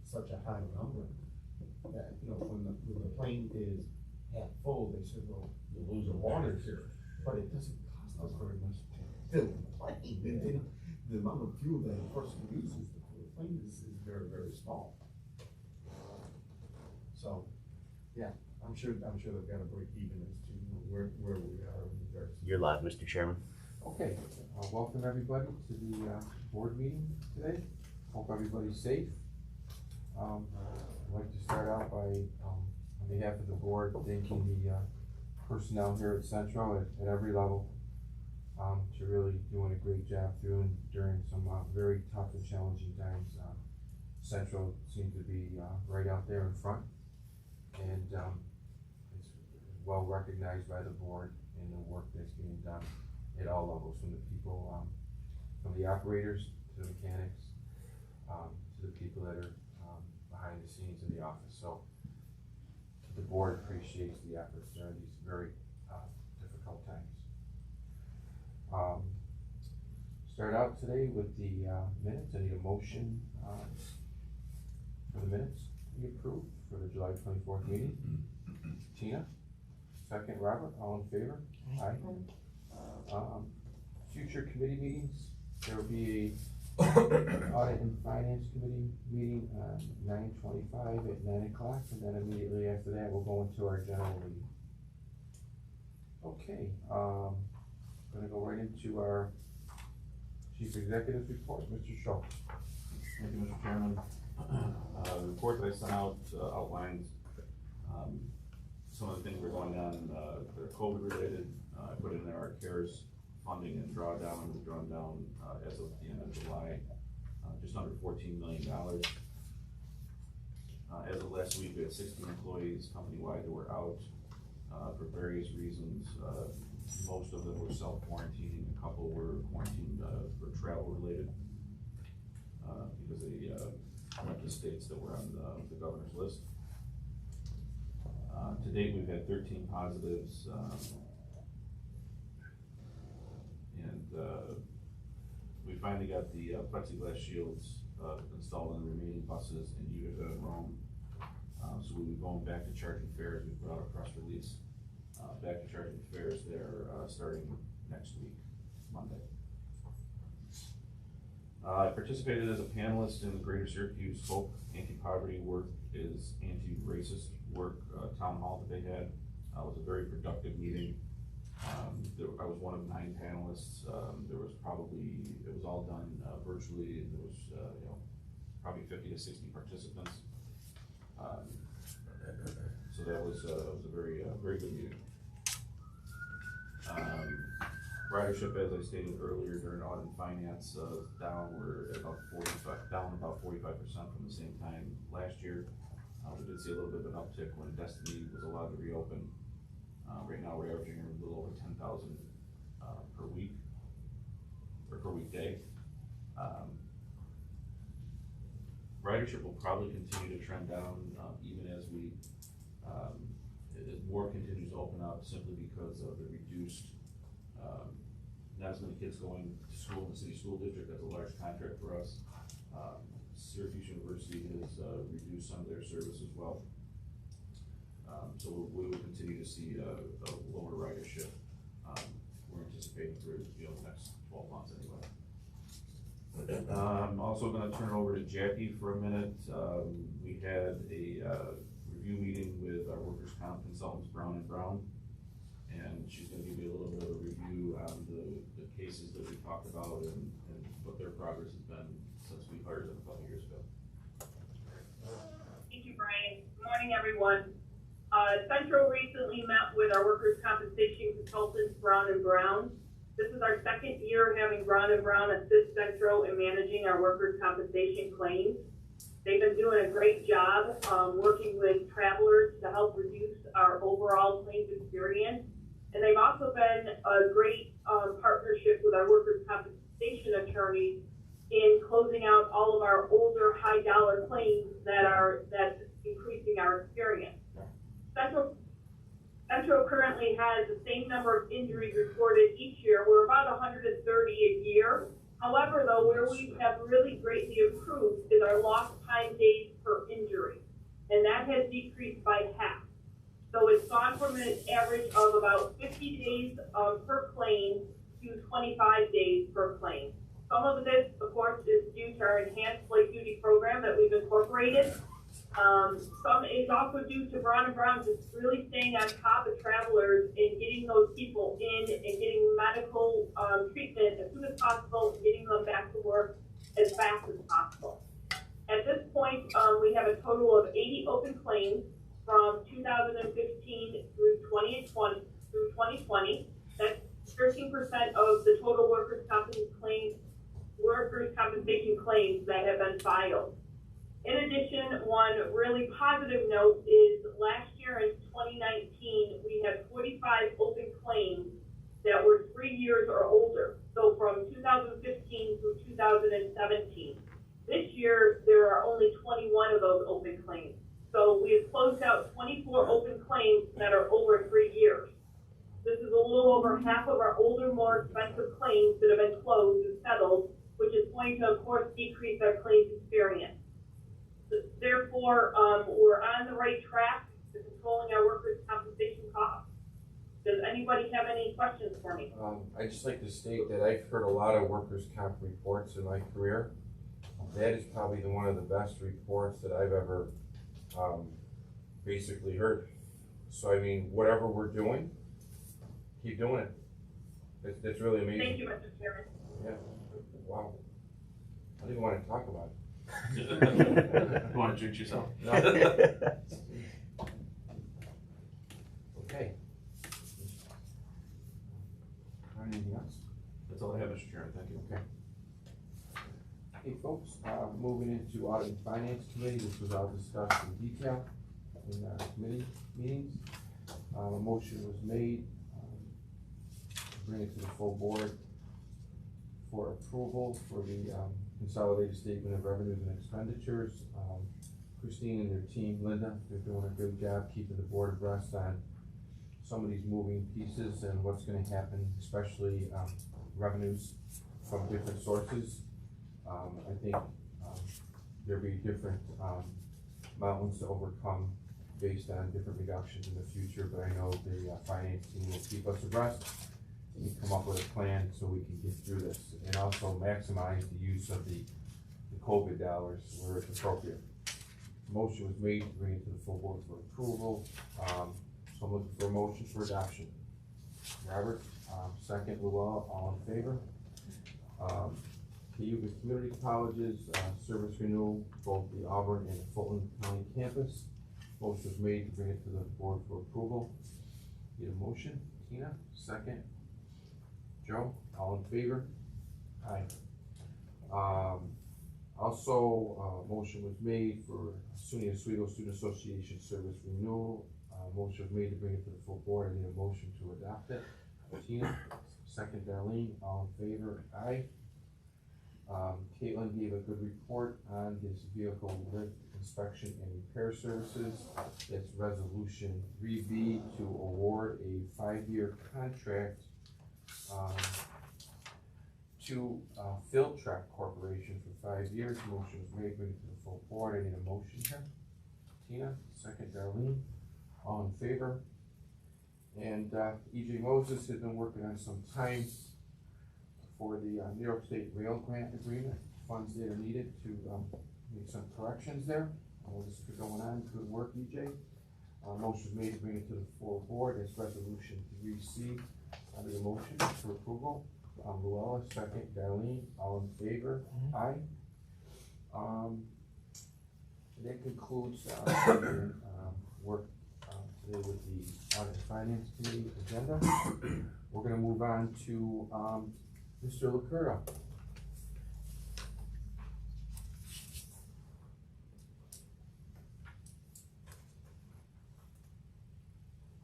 such a high number that, you know, when the plane is half full, they said, well, you lose the water here, but it doesn't cost us very much to fill the plane. The amount of fuel that a person uses to fill the plane is very, very small. So, yeah, I'm sure they've got a break even as to, you know, where we are in regards. You're live, Mr. Chairman. Okay, welcome everybody to the board meeting today. Hope everybody's safe. I'd like to start out by, on behalf of the board, thanking the personnel here at Central at every level to really doing a great job during some very tough and challenging times. Central seems to be right out there in front, and it's well recognized by the board in the work that's being done at all levels, from the people, from the operators to the mechanics, to the people that are behind the scenes in the office. So the board appreciates the efforts during these very difficult times. Start out today with the minutes. I need a motion for the minutes to be approved for the July 24th meeting. Tina, second. Robert, all in favor? Aye. Future committee meetings, there will be a audit and finance committee meeting on 9/25 at 9 o'clock, and then immediately after that we'll go into our general meeting. Okay, gonna go right into our chief executive's report. Mr. Schultz. Thank you, Mr. Chairman. The report that I sent out outlines some of the things that are going on that are COVID related. I put in there our CARES funding and drawdown. We've drawn down as of the end of July just under $14 million. As of last week, we had 16 employees company-wide that were out for various reasons. Most of them were self-quarantining. A couple were quarantined for travel related because they went to states that were on the governor's list. To date, we've had 13 positives, and we finally got the plexiglass shields installed in the remaining buses in Utica and Rome. So we'll be going back to charging fares. We put out a press release back to charging fares there starting next week, Monday. I participated as a panelist in the Greater Syracuse Hope Anti-Poverty Work is Anti-Racist Work town hall that they had. It was a very productive meeting. I was one of 9 panelists. There was it was all done virtually, and there was probably 50 to 60 participants. So that was a very good meeting. Ridership, as I stated earlier, during audit and finance, we're about 45% from the same time last year. We did see a little bit of an uptick when Destiny was allowed to reopen. Right now we're averaging a little over 10,000 per week, or per weekday. Ridership will probably continue to trend down even as more continues to open up, simply because of the reduced, not as many kids going to school in the city school district. That's a large contract for us. Syracuse University has reduced some of their service as well. So we will continue to see a lower ridership. We're anticipating for the next 12 months anyway. I'm also going to turn it over to Jackie for a minute. We had a review meeting with our workers' comp consultants, Brown and Brown, and she's going to give you a little bit of a review on the cases that we talked about and what their progress has been since we hired them a couple years ago. Thank you, Brian. Good morning, everyone. Central recently met with our workers' compensation consultants, Brown and Brown. This is our second year having Brown and Brown assist Central in managing our workers' compensation claims. They've been doing a great job working with travelers to help reduce our overall claims experience. And they've also been a great partnership with our workers' compensation attorneys in closing out all of our older high dollar claims that's increasing our experience. Central currently has the same number of injuries reported each year. We're about 130 a year. However, though, where we have really greatly improved is our lost time days per has decreased by half. So it's gone from an average of about 50 days per claim to 25 days per claim. Some of this, of course, is due to our enhanced light duty program that we've incorporated. Some is also due to Brown & Brown just really staying on top of travelers and getting those people in and getting medical treatment as soon as possible and getting them back to work as fast as possible. At this point, we have a total of 80 open claims from 2015 through 2020. That's 13% of the total workers' compensation claims that have been filed. In addition, one really positive note is last year in 2019, we had 45 open claims that were 3 years or older. So from 2015 through 2017. This year, there are only 21 of those open claims. So we have closed out 24 open claims that are over 3 years. This is a little over half of our older, more expensive claims that have been closed and settled, which is going to, of course, decrease our claims experience. Therefore, we're on the right track to controlling our workers' compensation costs. Does anybody have any questions for me? I'd just like to state that I've heard a lot of workers' comp reports in my career. That is probably one of the best reports that I've ever basically heard. So I mean, whatever we're doing, keep doing it. That's really amazing. Thank you, Mr. Chairman. Yeah. Wow. I don't even want to talk about it. You want to drink yourself? No. Okay. Anything else? That's all I have, Mr. Chairman, thank you. Okay. Hey folks, moving into Audit and Finance Committee, this was all discussed in detail in committee meetings. A motion was made to bring it to the full board for approval for the consolidated statement of revenues and expenditures. Christine and their team, Linda, they're doing a good job keeping the board abreast on some of these moving pieces and what's going to happen, especially revenues from different sources. I think there'll be different mountains to overcome based on different reductions in the future, but I know the finance team will keep us abreast and come up with a plan so we can get through this and also maximize the use of the COVID dollars where it's appropriate. Motion was made to bring it to the full board for approval. So I'm looking for a motion for adoption. Robert, second. Luella, all in favor? Cayuga Community Colleges, service renewal, both the Auburn and the Fulton County campus. Motion was made to bring it to the board for approval. Need a motion? Tina, second. Joe, all in favor? Aye. Also, motion was made for SUNY Oswego Student Association service renewal. Motion was made to bring it to the full board. I need a motion to adopt it. Tina, second. Darlene, all in favor? Aye. Caitlin gave a good report on this vehicle inspection and repair services. It's resolution 3B to award a 5-year contract to Field Track Corporation for 5 years. Motion was made, bring it to the full board. I need a motion here. Tina, second. Darlene, all in favor? And EJ Moses has been working on some time for the New York State Rail Grant Agreement, funds that are needed to make some corrections there. All this is going on, good work, EJ. Motion was made to bring it to the full board. It's resolution 3C. I need a motion for approval. Luella, second. Darlene, all in favor? Aye. That concludes work today with the Audit and Finance Committee agenda. We're going to move on to Mr. Licurdo.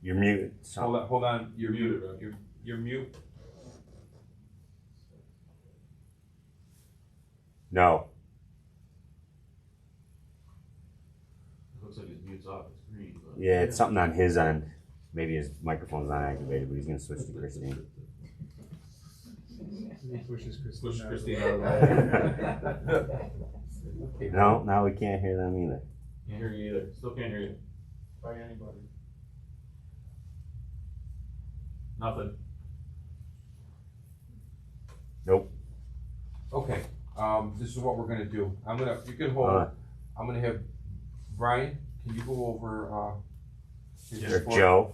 You're muted. Hold on. You're muted. You're mute. No. It looks like his mute's off, it's green, but. Yeah, it's something on his end. Maybe his microphone's not activated, but he's gonna switch to Christine. Pushes Push Christine out. No, now we can't hear them either. Can't hear you either, still can't hear you, By anybody. nothing. Nope. Okay, this is what we're gonna do. You can hold, Uh. I'm gonna have, Brian, can you go over, his Yeah. Or report? Joe.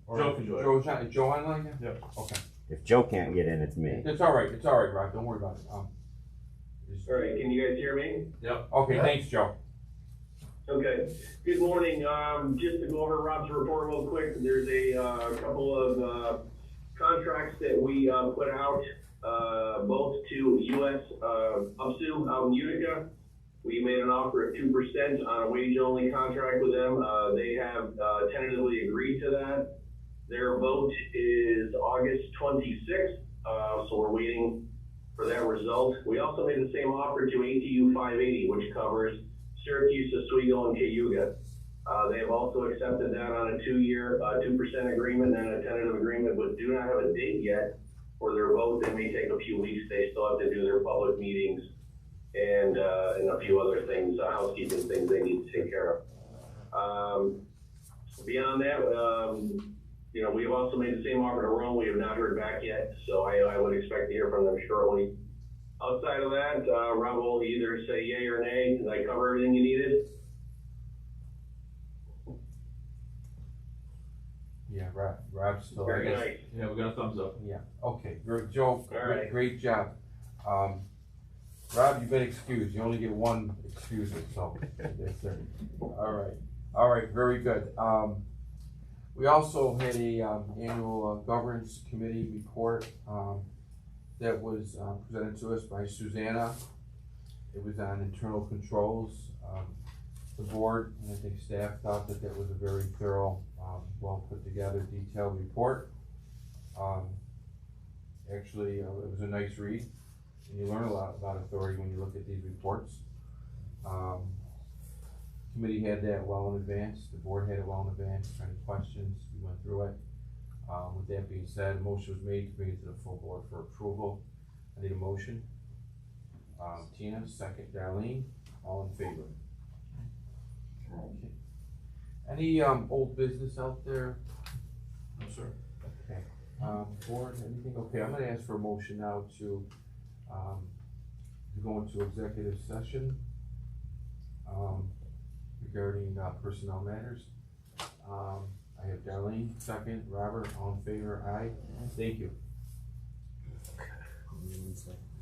Or Joe can do it. Is Joe online yet? Yep. Okay, If Joe can't get in, it's me. it's all right, Rob, don't worry about it, All right, can you guys hear me? okay, thanks, Joe. Okay, good morning. Just to go over Rob's report real quick, there's a couple of contracts that we put out, both to US UPSU out in Utica. We made an offer of 2% on a wage-only contract with them. They have tentatively agreed to that. Their vote is August 26th, so we're waiting for that result. We also made the same offer to ATU 580, which covers Syracuse, Oswego, and Cayuga. They have also accepted that on a 2-year, 2% agreement and a tentative agreement, but do not have a date yet for their vote. They may take a few weeks. They still have to do their public meetings and a few other things, housekeeping things they need to take care of. Beyond that, we have also made the same offer to Rome. We have not heard back yet, so I would expect to hear from them shortly. Outside of that, Rob will either say yay or nay. Did I cover everything you needed? Yeah, Rob's still, I Very guess. nice. Yeah, we got a thumbs up. Yeah, okay, Joe, All right. great job. Rob, you've been excused, you only get one excusal, so, that's it. All right, very good. We also had a, annual governance committee report, that was, presented to us by Susanna. It was on internal controls. The board, and I think staff thought that that was a very thorough, well put together, detailed report. Actually, it was a nice read, and you learn a lot about authority when you look at these reports. Committee had that well in advance, the board had it well in advance, any questions, we went through it. With that being said, a motion was made to bring it to the full board for approval. I need a motion. Tina, second, Darlene, all in favor? Okay. Any, old business out there? No, sir. Okay, board, anything? Okay, I'm gonna ask for a motion now to go into executive session, regarding, personnel matters. I have Darlene, second, Robert, all in favor, aye, thank you.